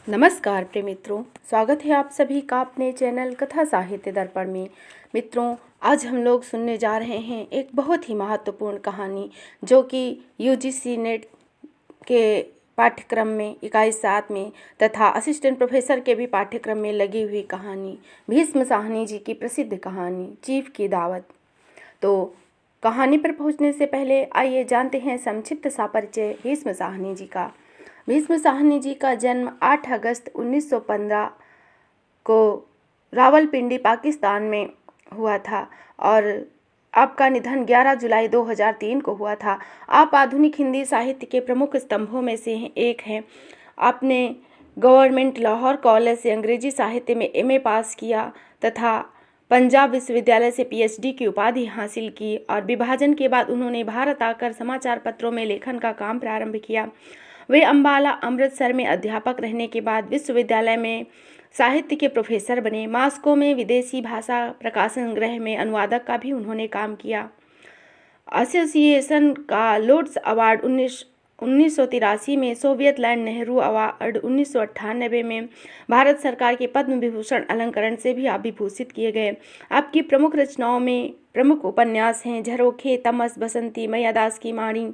नमस्कार प्रिय मित्रों, स्वागत है आप सभी का अपने चैनल कथा साहित्य दर्पण में। मित्रों, आज हम लोग सुनने जा रहे हैं एक बहुत ही महत्वपूर्ण कहानी जो कि यूजीसी नेट के पाठ्यक्रम में इकाई 7 में तथा असिस्टेंट प्रोफेसर के भी पाठ्यक्रम में लगी हुई कहानी भीष्म साहनी जी की प्रसिद्ध कहानी चीफ की दावत। तो कहानी पर पहुंचने से पहले आइए जानते हैं संक्षिप्त सा परिचय भीष्म साहनी जी का। भीष्म साहनी जी का जन्म 8 अगस्त 1915 को रावलपिंडी पाकिस्तान में हुआ था और आपका निधन 11 जुलाई 2003 को हुआ था। आप आधुनिक हिंदी साहित्य के प्रमुख स्तंभों में से एक हैं। आपने गवर्नमेंट लाहौर कॉलेज से अंग्रेजी साहित्य में एमए पास किया तथा पंजाब विश्वविद्यालय से पीएचडी की उपाधि हासिल की और विभाजन के बाद उन्होंने भारत आकर समाचार पत्रों में लेखन का काम प्रारंभ किया। वे अम्बाला अमृतसर में अध्यापक रहने के बाद विश्वविद्यालय में साहित्य के प्रोफेसर बने। मास्को में विदेशी भाषा प्रकाशन गृह में अनुवादक का भी उन्होंने काम किया। एसोसिएशन का लोर्ड्स अवार्ड 1983 में, सोवियत लैंड नेहरू अवार्ड 1998 में, भारत सरकार के पद्म विभूषण अलंकरण से भी आप विभूषित किए गए। आपकी प्रमुख रचनाओं में प्रमुख उपन्यास हैं झरोखे, तमस, बसंती, मैयादास की माणी,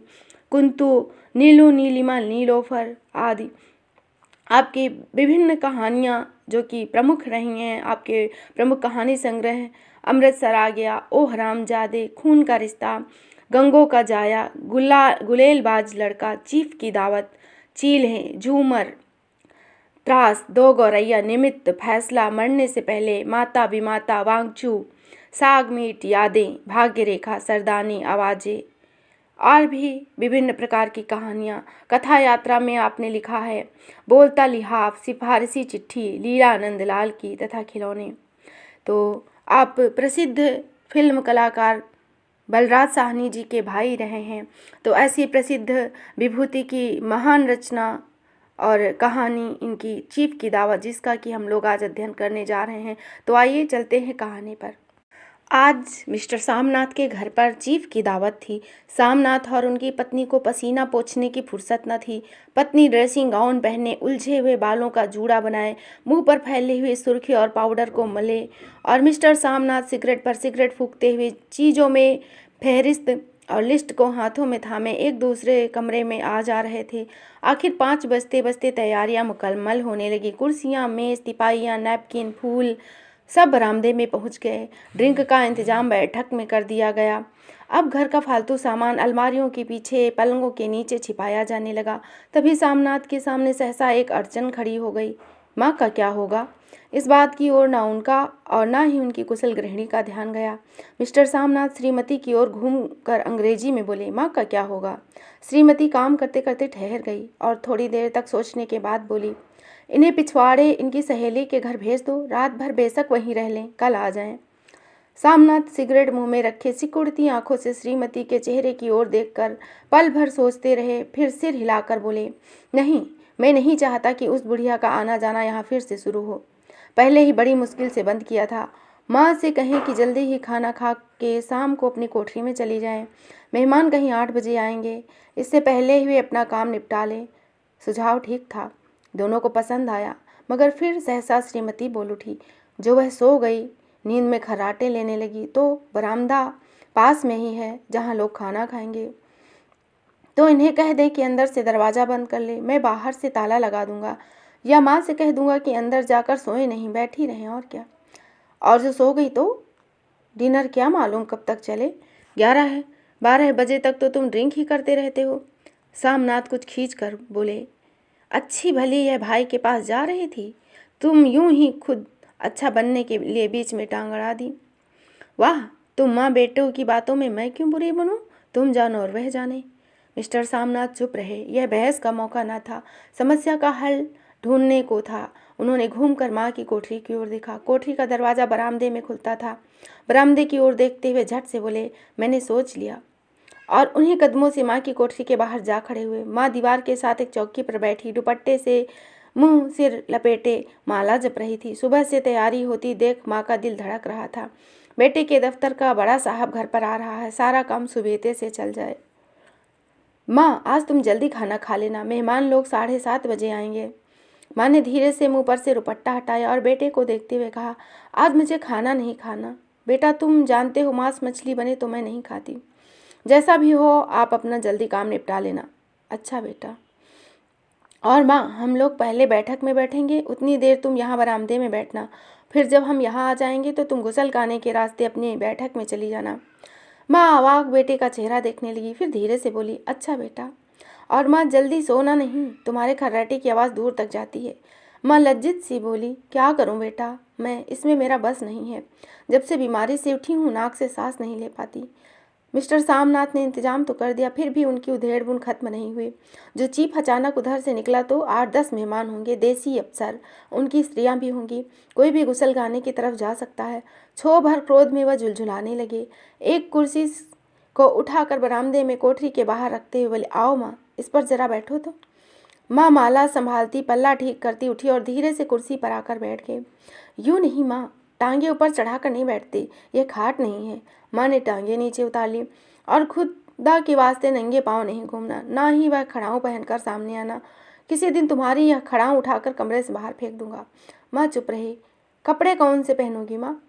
कुंतु, नीलू, नीलिमा, नीलोफर आदि। आपकी विभिन्न कहानियाँ जो कि प्रमुख रही हैं, आपके प्रमुख कहानी संग्रह अमृतसर आ गया, ओ हरामजादे, खून का रिश्ता, गंगों का जाया, गुलेलबाज लड़का, चीफ की दावत, चील है, झूमर, त्रास, दो गौरैया, निमित्त, फैसला, मरने से पहले, माता विमाता, वांगचू, साग मीट, यादें, भाग्य रेखा, सरदानी, आवाज़ें और भी विभिन्न प्रकार की कहानियाँ। कथा यात्रा में आपने लिखा है बोलता लिहाफ, सिफारसी चिट्ठी, लीला नंदलाल की तथा खिलौने। तो आप प्रसिद्ध फिल्म कलाकार बलराज साहनी जी के भाई रहे हैं। तो ऐसी प्रसिद्ध विभूति की महान रचना और कहानी इनकी चीफ की दावत, जिसका कि हम लोग आज अध्ययन करने जा रहे हैं। तो आइए चलते हैं कहानी पर। आज मिस्टर सामनाथ के घर पर चीफ की दावत थी। सामनाथ और उनकी पत्नी को पसीना पोंछने की फुर्सत न थी। पत्नी ड्रेसिंग गाउन पहने, उलझे हुए बालों का जूड़ा बनाए, मुंह पर फैली हुई सुर्खी और पाउडर को मले और मिस्टर सामनाथ सिगरेट पर सिगरेट फूंकते हुए चीज़ों में फहरिस्त और लिस्ट को हाथों में थामे एक दूसरे कमरे में आ जा रहे थे। आखिर 5 बजते बजते तैयारियां मुकम्मल होने लगी। कुर्सियां, मेज, तिपाहियां, नैपकिन, फूल सब बरामदे में पहुंच गए। ड्रिंक का इंतजाम बैठक में कर दिया गया। अब घर का फालतू सामान अलमारियों के पीछे, पलंगों के नीचे छिपाया जाने लगा। तभी सामनाथ के सामने सहसा एक अड़चन खड़ी हो गई। माँ का क्या होगा? इस बात की ओर ना उनका और ना ही उनकी कुशल गृहिणी का ध्यान गया। मिस्टर सामनाथ श्रीमती की ओर घूमकर अंग्रेजी में बोले, माँ का क्या होगा? श्रीमती काम करते करते ठहर गई और थोड़ी देर तक सोचने के बाद बोली, इन्हें पिछवाड़े इनकी सहेली के घर भेज दो, रात भर बेशक वहीं रह लें, कल आ जाएं। सामनाथ सिगरेट मुंह में रखे सिकुड़ती आंखों से श्रीमती के चेहरे की ओर देखकर पल भर सोचते रहे, फिर सिर हिलाकर बोले, नहीं, मैं नहीं चाहता कि उस बुढ़िया का आना जाना यहाँ फिर से शुरू हो। पहले ही बड़ी मुश्किल से बंद किया था। माँ से कहें कि जल्दी ही खाना खा के शाम को अपनी कोठरी में चली जाएं। मेहमान कहीं 8 बजे आएंगे, इससे पहले ही वे अपना काम निपटा लें। सुझाव ठीक था, दोनों को पसंद आया, मगर फिर सहसा श्रीमती बोल उठी। जो वह सो गई, नींद में खर्राटे लेने लगी, तो बरामदा पास में ही है जहाँ लोग खाना खाएंगे। तो इन्हें कह दें कि अंदर से दरवाज़ा बंद कर ले, मैं बाहर से ताला लगा दूंगा, या माँ से कह दूंगा कि अंदर जाकर सोए नहीं, बैठी रहें और क्या। और जो सो गई तो डिनर क्या मालूम कब तक चले, 11-12 बजे तक तो तुम ड्रिंक ही करते रहते हो। सामनाथ कुछ खींच कर बोले, अच्छी भली यह भाई के पास जा रही थी, तुम यूं ही खुद अच्छा बनने के लिए बीच में टांग अड़ा दी। वाह, तुम माँ बेटों की बातों में मैं क्यों बुरी बनूं? तुम जानो और वह जाने। मिस्टर सामनाथ चुप रहे। यह बहस का मौका न था, समस्या का हल ढूंढने को था। उन्होंने घूमकर माँ की कोठरी की ओर देखा। कोठरी का दरवाज़ा बरामदे में खुलता था। बरामदे की ओर देखते हुए झट से बोले, मैंने सोच लिया, और उन्हीं कदमों से माँ की कोठरी के बाहर जा खड़े हुए। माँ दीवार के साथ एक चौकी पर बैठी दुपट्टे से मुंह सिर लपेटे माला जप रही थी। सुबह से तैयारी होती देख माँ का दिल धड़क रहा था। बेटे के दफ्तर का बड़ा साहब घर पर आ रहा है, सारा काम सुबेते से चल जाए। माँ, आज तुम जल्दी खाना खा लेना, मेहमान लोग 7:30 बजे आएंगे। माँ ने धीरे से मुंह पर से दुपट्टा हटाया और बेटे को देखते हुए कहा, आज मुझे खाना नहीं खाना। बेटा, तुम जानते हो मांस मछली बने तो मैं नहीं खाती। जैसा भी हो आप अपना जल्दी काम निपटा लेना। अच्छा बेटा। और माँ, हम लोग पहले बैठक में बैठेंगे, उतनी देर तुम यहाँ बरामदे में बैठना। फिर जब हम यहाँ आ जाएंगे तो तुम गुसलखाने के रास्ते अपनी बैठक में चली जाना। माँ अवाक बेटे का चेहरा देखने लगी, फिर धीरे से बोली, अच्छा बेटा। और माँ, जल्दी सोना नहीं, तुम्हारे खर्राटे की आवाज़ दूर तक जाती है। माँ लज्जित सी बोली, क्या करूँ बेटा, मैं इसमें मेरा बस नहीं है। जब से बीमारी से उठी हूँ नाक से सांस नहीं ले पाती। मिस्टर सामनाथ ने इंतजाम तो कर दिया, फिर भी उनकी उधेड़ बुन खत्म नहीं हुई। जो चीफ अचानक उधर से निकला तो 8-10 मेहमान होंगे, देसी अफसर, उनकी स्त्रियां भी होंगी। कोई भी गुसलखाने की तरफ जा सकता है। क्षोभ भर क्रोध में वह झुलझुलाने लगे। एक कुर्सी को उठाकर बरामदे में कोठरी के बाहर रखते हुए बोले, आओ माँ, इस पर जरा बैठो तो। माँ माला संभालती पल्ला ठीक करती उठी और धीरे से कुर्सी पर आकर बैठ गए। यूँ नहीं माँ, टांगे ऊपर चढ़ाकर नहीं बैठते, यह खाट नहीं है। माँ ने टांगे नीचे उतार ली। और खुदा के वास्ते नंगे पाँव नहीं घूमना, ना ही वह खड़ाऊँ पहनकर सामने आना। किसी दिन तुम्हारी यह खड़ाऊँ उठाकर कमरे से बाहर फेंक दूंगा। माँ चुप रही। कपड़े कौन से पहनोगी माँ?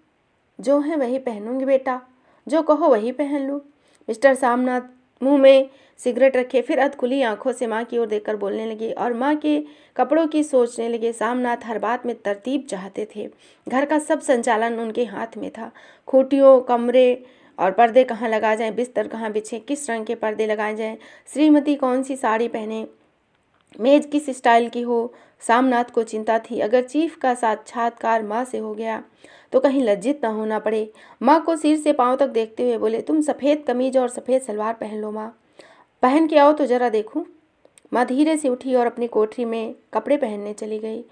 जो है वही पहनूंगी बेटा, जो कहो वही पहन लूँ। मिस्टर सामनाथ मुंह में सिगरेट रखे फिर अधखुली आंखों से माँ की ओर देखकर बोलने लगे और माँ के कपड़ों की सोचने लगे। सामनाथ हर बात में तरतीब चाहते थे। घर का सब संचालन उनके हाथ में था। खूंटियों, कमरे और पर्दे कहाँ लगाए जाएं, बिस्तर कहाँ बिछे, किस रंग के पर्दे लगाए जाएं, श्रीमती कौन सी साड़ी पहने, मेज किस स्टाइल की हो। सामनाथ को चिंता थी, अगर चीफ का साक्षात्कार माँ से हो गया तो कहीं लज्जित न होना पड़े। माँ को सिर से पांव तक देखते हुए बोले, तुम सफ़ेद कमीज और सफ़ेद सलवार पहन लो माँ। पहन के आओ तो जरा देखूं। माँ धीरे से उठी और अपनी कोठरी में कपड़े पहनने चली गई।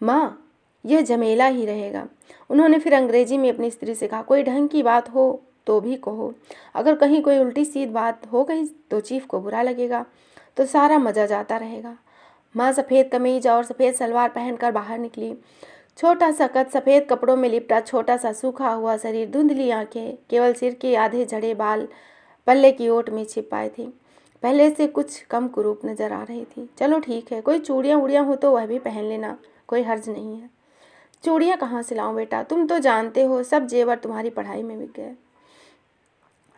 माँ, यह झमेला ही रहेगा। उन्होंने फिर अंग्रेजी में अपनी स्त्री से कहा, कोई ढंग की बात हो तो भी कहो, अगर कहीं कोई उल्टी सीधी बात हो गई तो चीफ को बुरा लगेगा, तो सारा मज़ा जाता रहेगा। माँ सफ़ेद कमीज और सफ़ेद सलवार पहनकर बाहर निकली। छोटा सा कद, सफ़ेद कपड़ों में लिपटा छोटा सा सूखा हुआ शरीर, धुंधली आंखें, केवल सिर के आधे झड़े बाल पल्ले की ओट में छिप पाए थे। पहले से कुछ कम कुरूप नजर आ रही थी। चलो ठीक है, कोई चूड़ियाँ उड़ियाँ हो तो वह भी पहन लेना, कोई हर्ज नहीं है। चूड़ियाँ कहाँ से लाऊं बेटा, तुम तो जानते हो सब जेवर तुम्हारी पढ़ाई में बिक गए।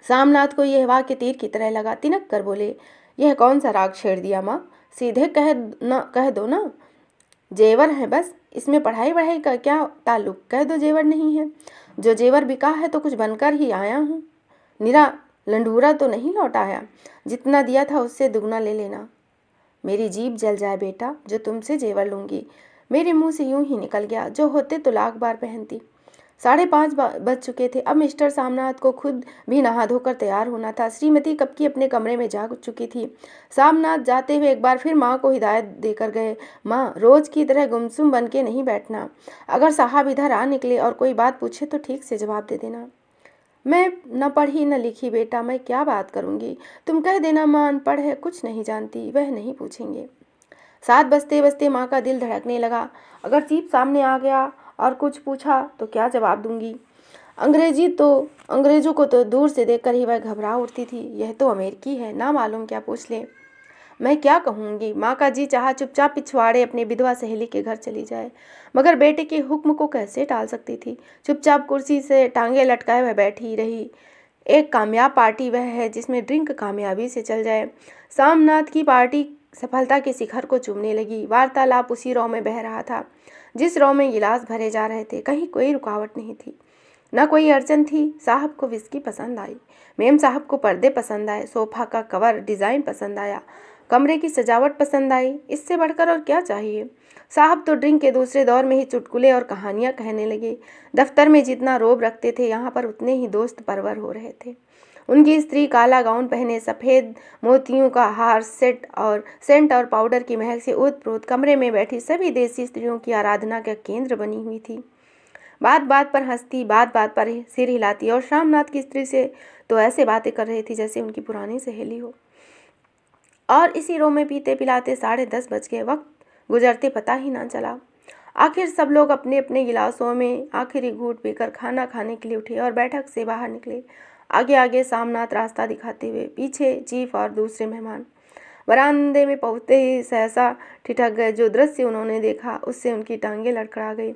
सामनाथ को यह वाक्य तीर की तरह लगा। तिनक कर बोले, यह कौन सा राग छेड़ दिया माँ, सीधे कह दो ना, जेवर है बस, इसमें पढ़ाई वढ़ाई का क्या ताल्लुक, कह दो जेवर नहीं है। जो जेवर बिका है तो कुछ बनकर ही आया हूँ, निरा लंडूरा तो नहीं लौट आया। जितना दिया था उससे दुगना ले लेना। मेरी जीभ जल जाए बेटा, जो तुमसे जेवर लूँगी। मेरे मुंह से यूं ही निकल गया, जो होते तो लाख बार पहनती। 5:30 बज चुके थे। अब मिस्टर सामनाथ को खुद भी नहा धोकर तैयार होना था। श्रीमती कब की अपने कमरे में जा चुकी थी। सामनाथ जाते हुए एक बार फिर माँ को हिदायत देकर गए, माँ, रोज की तरह गुमसुम बन के नहीं बैठना। अगर साहब इधर आ निकले और कोई बात पूछे तो ठीक से जवाब दे देना। मैं न पढ़ी न लिखी बेटा, मैं क्या बात करूँगी। तुम कह देना माँ अनपढ़ है, कुछ नहीं जानती, वह नहीं पूछेंगे। 7 बजते बजते माँ का दिल धड़कने लगा। अगर चीफ सामने आ गया और कुछ पूछा तो क्या जवाब दूंगी। अंग्रेजों को तो दूर से देखकर ही वह घबरा उठती थी। यह तो अमेरिकी है, ना मालूम क्या पूछ ले। मैं क्या कहूँगी। माँ का जी चाहा चुपचाप पिछवाड़े अपनी विधवा सहेली के घर चली जाए, मगर बेटे के हुक्म को कैसे टाल सकती थी। चुपचाप कुर्सी से टांगे लटकाए वह बैठी रही। एक कामयाब पार्टी वह है जिसमें ड्रिंक कामयाबी से चल जाए। सामनाथ की पार्टी सफलता के शिखर को चूमने लगी। वार्तालाप उसी रौ में बह रहा था जिस रौ में गिलास भरे जा रहे थे। कहीं कोई रुकावट नहीं थी, न कोई अड़चन थी। साहब को विस्की पसंद आई, मेम साहब को पर्दे पसंद आए, सोफा का कवर डिज़ाइन पसंद आया, कमरे की सजावट पसंद आई। इससे बढ़कर और क्या चाहिए। साहब तो ड्रिंक के दूसरे दौर में ही चुटकुले और कहानियां कहने लगे। दफ्तर में जितना रोब रखते थे यहाँ पर उतने ही दोस्त परवर हो रहे थे। उनकी स्त्री काला गाउन पहने, सफ़ेद मोतियों का हार, सेंट और पाउडर की महक से ओत-प्रोत कमरे में बैठी सभी देसी स्त्रियों की आराधना का केंद्र बनी हुई थी। बात बात पर हंसती, बात बात पर सिर हिलाती और शामनाथ की स्त्री से तो ऐसे बातें कर रही थी जैसे उनकी पुरानी सहेली हो। और इसी रो में पीते पिलाते 10:30 बज गए। वक्त गुजरते पता ही ना चला। आखिर सब लोग अपने अपने गिलासों में आखिरी घूंट पीकर खाना खाने के लिए उठे और बैठक से बाहर निकले। आगे आगे सामनाथ रास्ता दिखाते हुए, पीछे चीफ और दूसरे मेहमान। बरामदे में पहुंचते ही सहसा ठिठक गए। जो दृश्य उन्होंने देखा उससे उनकी टांगें लड़खड़ा गई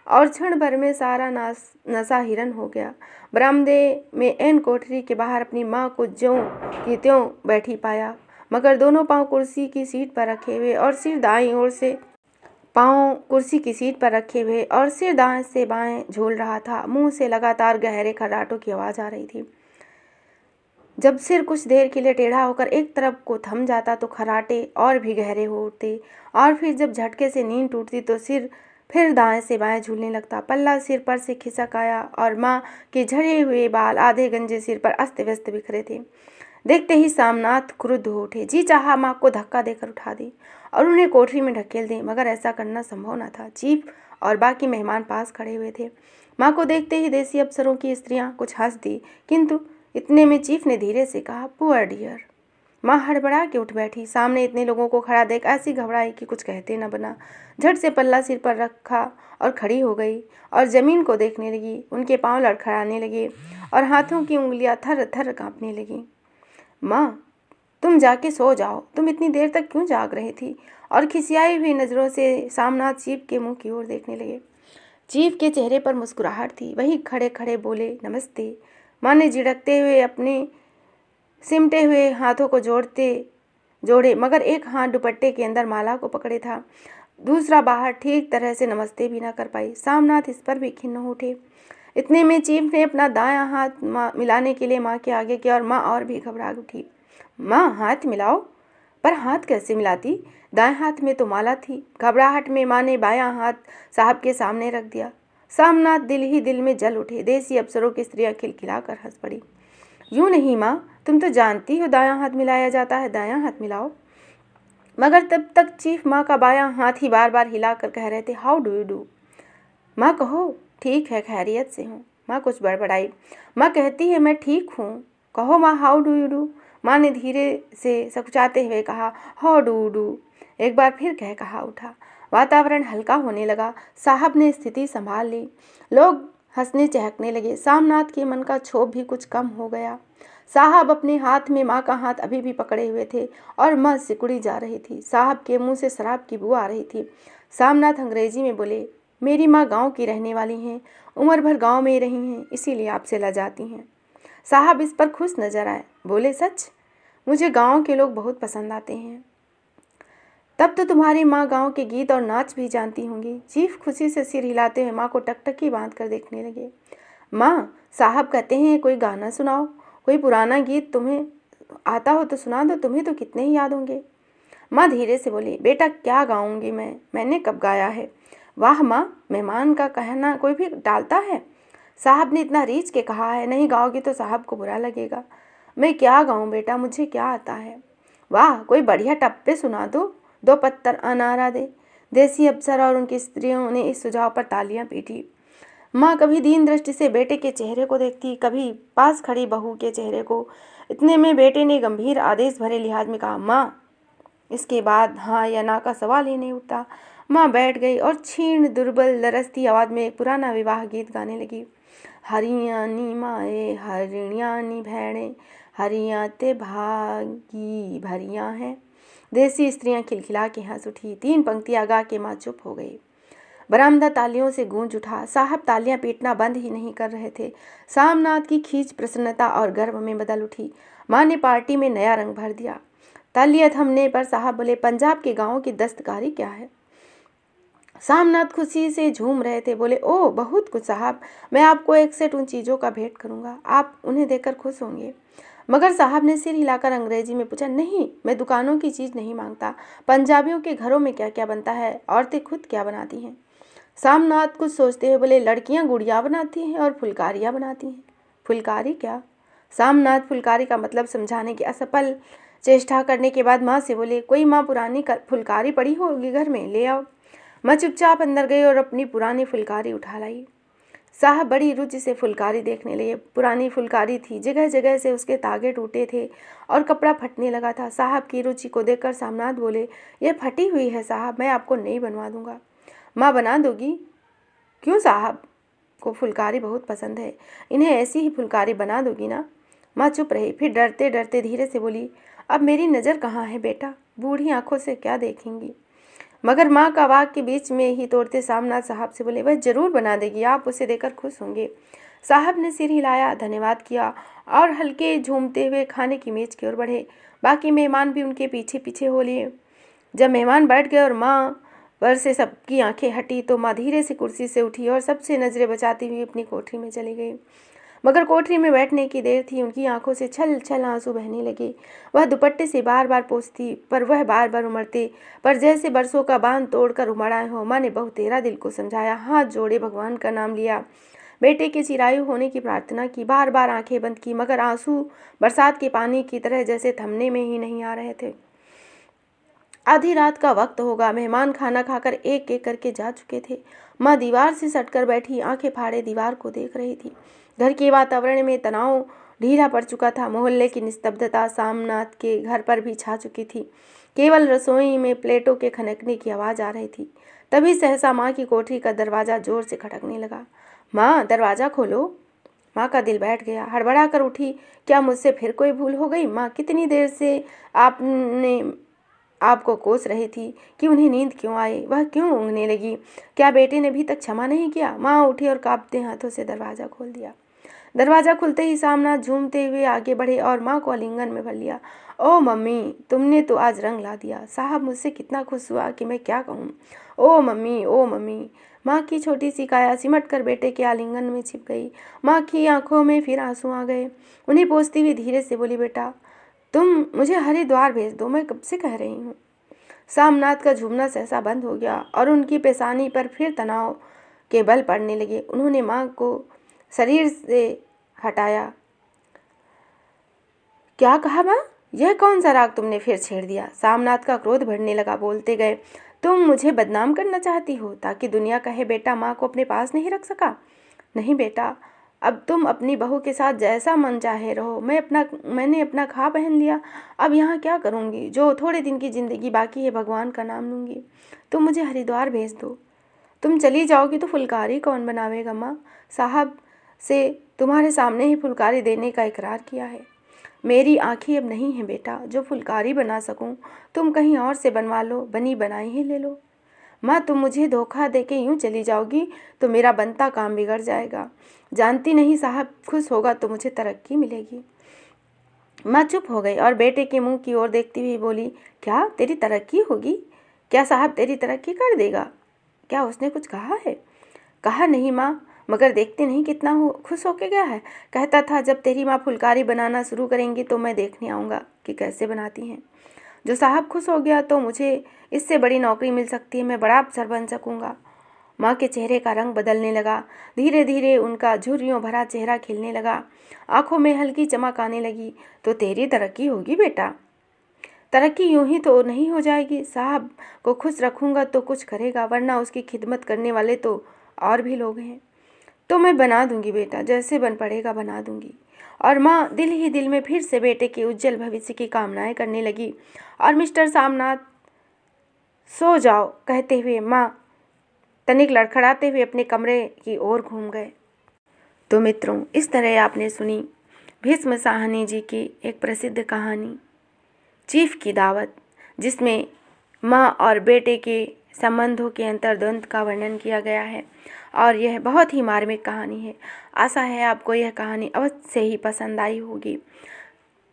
और क्षण भर में सारा नशा हिरन हो गया। बरामदे में एन कोठरी के बाहर अपनी माँ को ज्यों की त्यों बैठी पाया, मगर दोनों पांव कुर्सी की सीट पर रखे हुए और सिर दाईं ओर से दाएं से बाएं झूल रहा था। मुंह से लगातार गहरे खर्राटों की आवाज आ रही थी। जब सिर कुछ देर के लिए टेढ़ा होकर एक तरफ को थम जाता तो खर्राटे और भी गहरे हो उठते, और फिर जब झटके से नींद टूटती तो सिर फिर दाएं से बाएं झूलने लगता। पल्ला सिर पर से खिसक आया और माँ के झड़े हुए बाल आधे गंजे सिर पर अस्त व्यस्त बिखरे थे। देखते ही सामनाथ क्रुद्ध हो उठे। जी चाहा माँ को धक्का देकर उठा दी और उन्हें कोठरी में ढकेल दें, मगर ऐसा करना संभव न था। चीफ और बाकी मेहमान पास खड़े हुए थे। माँ को देखते ही देसी अफसरों की स्त्रियां कुछ हंस दी, किंतु इतने में चीफ ने धीरे से कहा, पुअर डियर। माँ हड़बड़ा के उठ बैठी। सामने इतने लोगों को खड़ा देख ऐसी घबराई कि कुछ कहते न बना। झट से पल्ला सिर पर रखा और खड़ी हो गई और जमीन को देखने लगी। उनके पांव लड़खड़ाने लगे और हाथों की उंगलियां थर थर कांपने लगी। माँ, तुम जाके सो जाओ, तुम इतनी देर तक क्यों जाग रही थी? और खिसियाई हुई नजरों से सामनाथ चीफ के मुंह की ओर देखने लगे। चीफ के चेहरे पर मुस्कुराहट थी। वही खड़े खड़े बोले, नमस्ते। माँ ने झिड़कते हुए अपने सिमटे हुए हाथों को जोड़े, मगर एक हाथ दुपट्टे के अंदर माला को पकड़े था, दूसरा बाहर। ठीक तरह से नमस्ते भी ना कर पाई। सामनाथ इस पर भी खिन्न हो उठे। इतने में चीफ ने अपना दायां हाथ मिलाने के लिए माँ के आगे किया और माँ और भी घबरा उठी। माँ, हाथ मिलाओ। पर हाथ कैसे मिलाती? दाएं हाथ में तो माला थी। घबराहट में माँ ने बायां हाथ साहब के सामने रख दिया। सामनाथ दिल ही दिल में जल उठे। देसी अफसरों की स्त्रियां खिलखिलाकर हंस पड़ी। यूं नहीं माँ, तुम तो जानती हो दायां हाथ मिलाया जाता है, दायां हाथ मिलाओ। मगर तब तक चीफ माँ का बायां हाथ ही बार बार हिलाकर कह रहे थे, हाउ डू यू डू। माँ कहो, ठीक है, खैरियत से हूँ। माँ कुछ बड़बड़ाई। माँ कहती है मैं ठीक हूँ। कहो माँ, हाउ डू यू डू। माँ ने धीरे से सकुचाते हुए कहा, हाउ डू डू। एक बार फिर कहा उठा। वातावरण हल्का होने लगा। साहब ने स्थिति संभाल ली। लोग हंसने चहकने लगे। सामनाथ के मन का क्षोभ भी कुछ कम हो गया। साहब अपने हाथ में माँ का हाथ अभी भी पकड़े हुए थे और माँ सिकुड़ी जा रही थी। साहब के मुंह से शराब की बू आ रही थी। सामनाथ अंग्रेजी में बोले, मेरी माँ गांव की रहने वाली हैं, उम्र भर गांव में रही हैं, इसीलिए आपसे लजाती हैं। साहब इस पर खुश नजर आए। बोले, सच? मुझे गांव के लोग बहुत पसंद आते हैं। तब तो तुम्हारी माँ गांव के गीत और नाच भी जानती होंगी। चीफ खुशी से सिर हिलाते हुए माँ को टकटकी बांध कर देखने लगे। माँ, साहब कहते हैं कोई गाना सुनाओ, कोई पुराना गीत तुम्हें आता हो तो सुना दो, तुम्हें तो कितने ही याद होंगे। माँ धीरे से बोली, बेटा क्या गाऊंगी मैंने कब गाया है। वाह माँ, मेहमान का कहना कोई भी टालता है। साहब ने इतना रीझ के कहा है, नहीं गाओगी तो साहब को बुरा लगेगा। मैं क्या गाऊं बेटा, मुझे क्या आता है। वाह, कोई बढ़िया टप्पे सुना दो पत्तर अनारा दे। देसी अफसर और उनकी स्त्रियों ने इस सुझाव पर तालियां पीटी। माँ कभी दीन दृष्टि से बेटे के चेहरे को देखती, कभी पास खड़ी बहू के चेहरे को। इतने में बेटे ने गंभीर आदेश भरे लिहाज में कहा, माँ। इसके बाद हाँ या ना का सवाल ही नहीं उठता। माँ बैठ गई और क्षीण दुर्बल लरसती आवाज में एक पुराना विवाह गीत गाने लगी। हरियाणी माए हरियाणी भैणे, हरिया ते भागी भरिया हैं। देसी स्त्रियां खिलखिला के हंस उठी। 3 पंक्तियां गा के माँ चुप हो गई। बरामदा तालियों से गूंज उठा। साहब तालियां पीटना बंद ही नहीं कर रहे थे। सामनाथ की खींच प्रसन्नता और गर्व में बदल उठी। माँ ने पार्टी में नया रंग भर दिया। तालियां थमने पर साहब बोले, पंजाब के गांवों की दस्तकारी क्या है? सामनाथ खुशी से झूम रहे थे। बोले, ओह बहुत कुछ साहब, मैं आपको एक सेट उन चीज़ों का भेंट करूंगा, आप उन्हें देखकर खुश होंगे। मगर साहब ने सिर हिलाकर अंग्रेजी में पूछा, नहीं, मैं दुकानों की चीज़ नहीं मांगता। पंजाबियों के घरों में क्या क्या बनता है, औरतें खुद क्या बनाती हैं। सामनाथ कुछ सोचते हुए बोले, लड़कियां गुड़िया बनाती हैं और फुलकारियाँ बनाती हैं। फुलकारी क्या? सामनाथ फुलकारी का मतलब समझाने की असफल चेष्टा करने के बाद माँ से बोले, कोई माँ पुरानी फुलकारी पड़ी होगी घर में, ले आओ। माँ चुपचाप अंदर गई और अपनी पुरानी फुलकारी उठा लाई। साहब बड़ी रुचि से फुलकारी देखने लगे। पुरानी फुलकारी थी, जगह जगह से उसके तागे टूटे थे और कपड़ा फटने लगा था। साहब की रुचि को देखकर सामनाथ बोले, यह फटी हुई है साहब, मैं आपको नई बनवा दूंगा। माँ बना दोगी? क्यों, साहब को फुलकारी बहुत पसंद है, इन्हें ऐसी ही फुलकारी बना दोगी ना? माँ चुप रही, फिर डरते डरते धीरे से बोली, अब मेरी नज़र कहाँ है बेटा, बूढ़ी आंखों से क्या देखेंगी। मगर माँ का वाक्य बीच में ही तोड़ते सामनाथ साहब से बोले, वह जरूर बना देगी, आप उसे देकर खुश होंगे। साहब ने सिर हिलाया, धन्यवाद किया और हल्के झूमते हुए खाने की मेज की ओर बढ़े। बाकी मेहमान भी उनके पीछे पीछे हो लिए। जब मेहमान बैठ गए और माँ पर से सबकी आंखें हटी तो माँ धीरे से कुर्सी से उठी और सबसे नजरें बचाती हुई अपनी कोठरी में चली गई। मगर कोठरी में बैठने की देर थी, उनकी आंखों से छल छल आंसू बहने लगे। वह दुपट्टे से बार बार पोंछती, पर वह बार बार उमड़ते, पर जैसे बरसों का बांध तोड़कर उमड़ आए हो। माँ ने बहुतेरा दिल को समझाया, हाथ जोड़े भगवान का नाम लिया, बेटे के चिरायु होने की प्रार्थना की, बार बार आंखें बंद की, मगर आंसू बरसात के पानी की तरह जैसे थमने में ही नहीं आ रहे थे। आधी रात का वक्त होगा। मेहमान खाना खाकर एक एक करके जा चुके थे। माँ दीवार से सटकर बैठी आंखें फाड़े दीवार को देख रही थी। घर के वातावरण में तनाव ढीला पड़ चुका था। मोहल्ले की निस्तब्धता सामनाथ के घर पर भी छा चुकी थी। केवल रसोई में प्लेटों के खनकने की आवाज आ रही थी। तभी सहसा माँ की कोठरी का दरवाजा जोर से खटकने लगा। माँ, दरवाजा खोलो। माँ का दिल बैठ गया। हड़बड़ा कर उठी, क्या मुझसे फिर कोई भूल हो गई? माँ, कितनी देर से आपको कोस रही थी कि उन्हें नींद क्यों आई, वह क्यों ऊँघने लगी? क्या बेटे ने अभी तक क्षमा नहीं किया? माँ उठी और कांपते हाथों से दरवाज़ा खोल दिया। दरवाज़ा खुलते ही सामनाथ झूमते हुए आगे बढ़े और माँ को आलिंगन में भर लिया। ओ मम्मी, तुमने तो आज रंग ला दिया। साहब मुझसे कितना खुश हुआ कि मैं क्या कहूँ। ओ मम्मी, ओ मम्मी। माँ की छोटी सी काया सिमट कर बेटे के आलिंगन में छिप गई। माँ की आंखों में फिर आंसू आ गए। उन्हें पोंछती हुई धीरे से बोली, बेटा तुम मुझे हरिद्वार भेज दो, मैं कब से कह रही हूँ। सामनाथ का झूमना सहसा बंद हो गया और उनकी पेशानी पर फिर तनाव के बल पड़ने लगे। उन्होंने माँ को शरीर से हटाया। क्या कहा माँ? यह कौन सा राग तुमने फिर छेड़ दिया? सामनाथ का क्रोध बढ़ने लगा। बोलते गए, तुम मुझे बदनाम करना चाहती हो ताकि दुनिया कहे बेटा माँ को अपने पास नहीं रख सका। नहीं बेटा, अब तुम अपनी बहू के साथ जैसा मन चाहे रहो। मैंने अपना खा पहन लिया, अब यहाँ क्या करूँगी? जो थोड़े दिन की जिंदगी बाकी है भगवान का नाम लूँगी। तुम मुझे हरिद्वार भेज दो। तुम चली जाओगी तो फुलकारी कौन बनावेगा माँ? साहब से तुम्हारे सामने ही फुलकारी देने का इकरार किया है। मेरी आंखें अब नहीं हैं बेटा जो फुलकारी बना सकूं। तुम कहीं और से बनवा लो, बनी बनाई ही ले लो। माँ, तुम मुझे धोखा देके यूं चली जाओगी तो मेरा बनता काम बिगड़ जाएगा। जानती नहीं, साहब खुश होगा तो मुझे तरक्की मिलेगी। माँ चुप हो गई और बेटे के मुंह की ओर देखती हुई बोली, क्या तेरी तरक्की होगी? क्या साहब तेरी तरक्की कर देगा? क्या उसने कुछ कहा है? कहा नहीं माँ, मगर देखते नहीं कितना खुश होके गया है। कहता था जब तेरी माँ फुलकारी बनाना शुरू करेंगी तो मैं देखने आऊँगा कि कैसे बनाती हैं। जो साहब खुश हो गया तो मुझे इससे बड़ी नौकरी मिल सकती है, मैं बड़ा अफसर बन सकूँगा। माँ के चेहरे का रंग बदलने लगा। धीरे धीरे उनका झुर्रियों भरा चेहरा खिलने लगा। आंखों में हल्की चमक आने लगी। तो तेरी तरक्की होगी बेटा। तरक्की यूं ही तो नहीं हो जाएगी। साहब को खुश रखूँगा तो कुछ करेगा, वरना उसकी खिदमत करने वाले तो और भी लोग हैं। तो मैं बना दूंगी बेटा, जैसे बन पड़ेगा बना दूंगी। और माँ दिल ही दिल में फिर से बेटे के उज्जवल भविष्य की कामनाएं करने लगी। और मिस्टर सामनाथ सो जाओ कहते हुए माँ तनिक लड़खड़ाते हुए अपने कमरे की ओर घूम गए। तो मित्रों, इस तरह आपने सुनी भीष्म साहनी जी की एक प्रसिद्ध कहानी चीफ की दावत, जिसमें माँ और बेटे के संबंधों के अंतर्द्वंद का वर्णन किया गया है और यह बहुत ही मार्मिक कहानी है। आशा है आपको यह कहानी अवश्य ही पसंद आई होगी।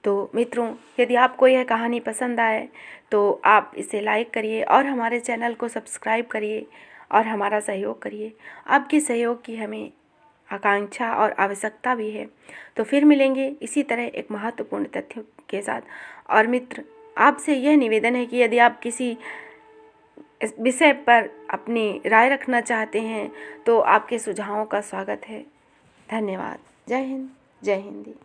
तो मित्रों, यदि आपको यह कहानी पसंद आए तो आप इसे लाइक करिए और हमारे चैनल को सब्सक्राइब करिए और हमारा सहयोग करिए। आपके सहयोग की हमें आकांक्षा और आवश्यकता भी है। तो फिर मिलेंगे इसी तरह एक महत्वपूर्ण तथ्य के साथ। और मित्र, आपसे यह निवेदन है कि यदि आप किसी इस विषय पर अपनी राय रखना चाहते हैं तो आपके सुझावों का स्वागत है। धन्यवाद। जय हिंद, जय हिंदी।